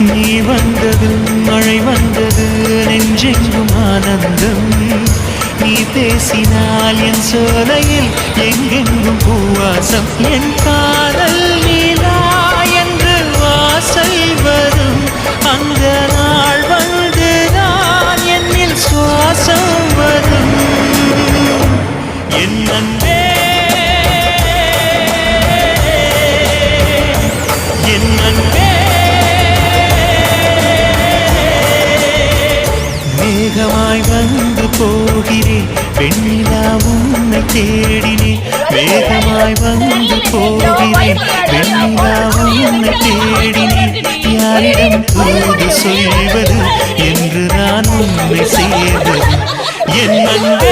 நீ வந்தது மழை வந்தது நெஞ்செங்கும் ஆனந்தம் நீ பேசினால் என் சோலையில் எங்கெங்கும் பூவாசம் என் காதல் நீலா என்று வாசல் வரும் அந்த நாள் வந்து நான் என்னில் சுவாசம் வரும் என் அன்பே என் அன்பே மேகமாய் வந்து போகிறேன் வெண்ணிலா உன்னை தேடினேன் மேகமாய் வந்து போகிறேன் வெண்ணிலா உன்னை தேடினேன் யாரிடம் தூது சொல்வது என்று நான் உன்னை சேர்வது என் அன்பே